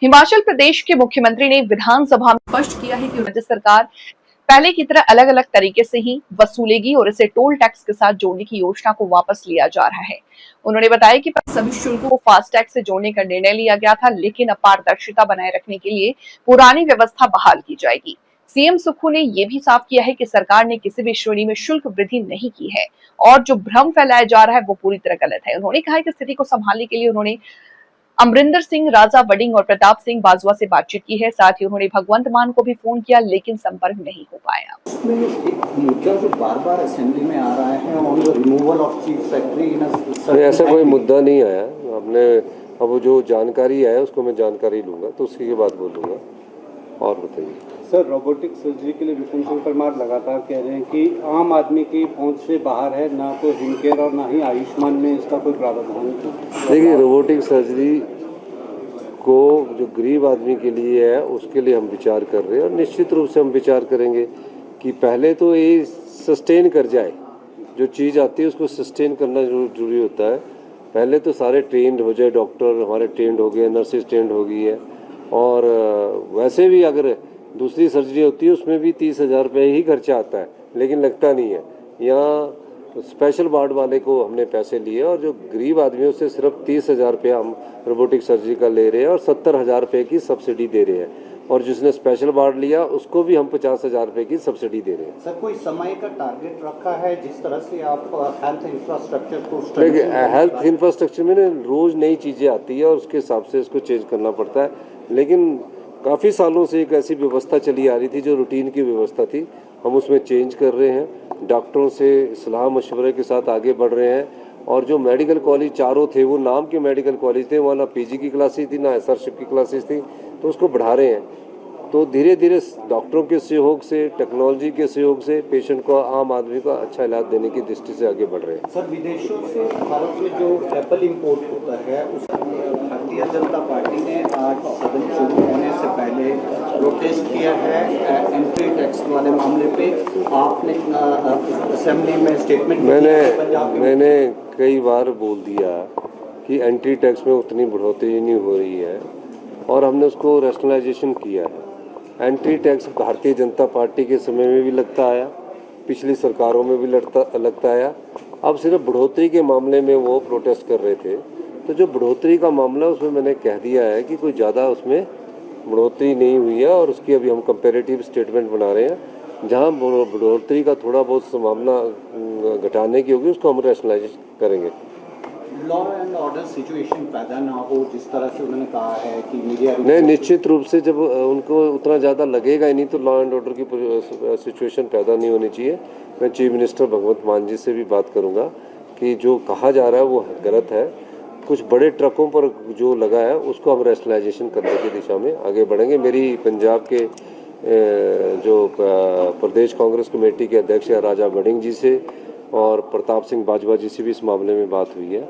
हिमाचल प्रदेश के मुख्यमंत्री ने विधानसभा में स्पष्ट किया है कि राज्य सरकार पहले की तरह अलग अलग तरीके से ही वसूलेगी और इसे टोल टैक्स के साथ जोड़ने की योजना को वापस लिया जा रहा है। उन्होंने बताया कि सभी शुल्कों को फास्टैग से जोड़ने का निर्णय लिया गया था, लेकिन अब पारदर्शिता बनाए रखने के लिए पुरानी व्यवस्था बहाल की जाएगी। सीएम सुक्खू ने यह भी साफ किया है कि सरकार ने किसी भी श्रेणी में शुल्क वृद्धि नहीं की है और जो भ्रम फैलाया जा रहा है वो पूरी तरह गलत है। उन्होंने कहा कि स्थिति को संभालने के लिए उन्होंने अमरिंदर सिंह, राजा वडिंग और प्रताप सिंह बाजवा से बातचीत की है। साथ ही उन्होंने भगवंत मान को भी फोन किया, लेकिन संपर्क नहीं हो पाया। एक मुद्दा जो बार-बार असेंबली में आ रहा है on the removal of chief secretary, ऐसा कोई मुद्दा नहीं आया। आपने अब जो जानकारी है उसको मैं जानकारी लूंगा तो उसी के बाद बोलूंगा। और बताइए सर, रोबोटिक सर्जरी के लिए विपिन सिंह परमार लगातार कह रहे हैं कि आम आदमी की पहुंच से बाहर है, ना तो हिमकेयर और ना ही आयुष्मान में इसका कोई प्रावधान है। देखिए, रोबोटिक सर्जरी को जो गरीब आदमी के लिए है उसके लिए हम विचार कर रहे हैं और निश्चित रूप से हम विचार करेंगे कि पहले तो ये सस्टेन कर जाए। जो चीज़ आती है उसको सस्टेन करना जरूरी होता है। पहले तो सारे ट्रेंड हो जाए, डॉक्टर हमारे ट्रेंड हो गए, नर्सेज ट्रेंड हो गई है। और वैसे भी अगर दूसरी सर्जरी होती है उसमें भी 30,000 रुपये ही खर्चा आता है, लेकिन लगता नहीं है। यहाँ स्पेशल वार्ड वाले को हमने पैसे लिए और जो गरीब आदमी है उससे सिर्फ 30,000 रुपये हम रोबोटिक सर्जरी का ले रहे हैं और 70,000 रुपये की सब्सिडी दे रहे हैं। और जिसने स्पेशल वार्ड लिया उसको भी हम 50,000 रुपये की सब्सिडी दे रहे हैं। सर, कोई समय का टारगेट रखा है जिस तरह से आप हेल्थ इंफ्रास्ट्रक्चर को? देखिए, हेल्थ इंफ्रास्ट्रक्चर में रोज़ नई चीज़ें आती है और उसके हिसाब से इसको चेंज करना पड़ता है। लेकिन काफ़ी सालों से एक ऐसी व्यवस्था चली आ रही थी जो रूटीन की व्यवस्था थी, हम उसमें चेंज कर रहे हैं। डॉक्टरों से सलाह मशवरे के साथ आगे बढ़ रहे हैं। और जो मेडिकल कॉलेज चारों थे वो नाम के मेडिकल कॉलेज थे, वहाँ ना पीजी की क्लासेस थी ना एसआरशिप की क्लासेस थी, तो उसको बढ़ा रहे हैं। तो धीरे धीरे डॉक्टरों के सहयोग से, टेक्नोलॉजी के सहयोग से पेशेंट को, आम आदमी को अच्छा इलाज देने की दृष्टि से आगे बढ़ रहे हैं। सर, विदेशों से भारत में जो एप्पल इंपोर्ट होता है उस भारतीय जनता पार्टी ने आज सदन शुरू होने से पहले प्रोटेस्ट किया है एंट्री टैक्स वाले मामले पे। आपने असेंबली में स्टेटमेंट मैंने कई बार बोल दिया कि एंट्री टैक्स में उतनी बढ़ोतरी नहीं हो रही है और हमने उसको रैशनलाइजेशन किया है। Entry tax Bharatiya Janata party के समय में भी लगता आया, पिछली सरकारों में भी लगता आया। अब सिर्फ बढ़ोतरी के मामले में वो प्रोटेस्ट कर रहे थे, तो जो बढ़ोतरी का मामला उसमें मैंने कह दिया है कि कोई ज़्यादा उसमें बढ़ोतरी नहीं हुई है और उसकी अभी हम कंपैरेटिव स्टेटमेंट बना रहे हैं। जहाँ बढ़ोतरी का थोड़ा बहुत संभावना घटाने की होगी उसको हम रैशनलाइज करेंगे। लॉ एंड ऑर्डर सिचुएशन पैदा ना हो, जिस तरह से उन्होंने कहा है कि मीडिया नहीं, निश्चित रूप से जब उनको उतना ज़्यादा लगेगा ही नहीं तो लॉ एंड ऑर्डर की सिचुएशन पैदा नहीं होनी चाहिए। मैं चीफ मिनिस्टर भगवंत मान जी से भी बात करूंगा कि जो कहा जा रहा है वो गलत है। कुछ बड़े ट्रकों पर जो लगा है उसको हम रैशनलाइजेशन करने की दिशा में आगे बढ़ेंगे। मेरी पंजाब के जो प्रदेश कांग्रेस कमेटी के अध्यक्ष है राजा वडिंग जी से और प्रताप सिंह बाजवा जी से भी इस मामले में बात हुई है,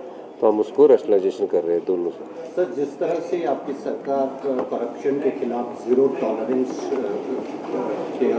तो हम उसको रैशनलाइजेशन कर रहे हैं दोनों से। सर, जिस तरह से आपकी सरकार करप्शन के खिलाफ जीरो टॉलरेंस के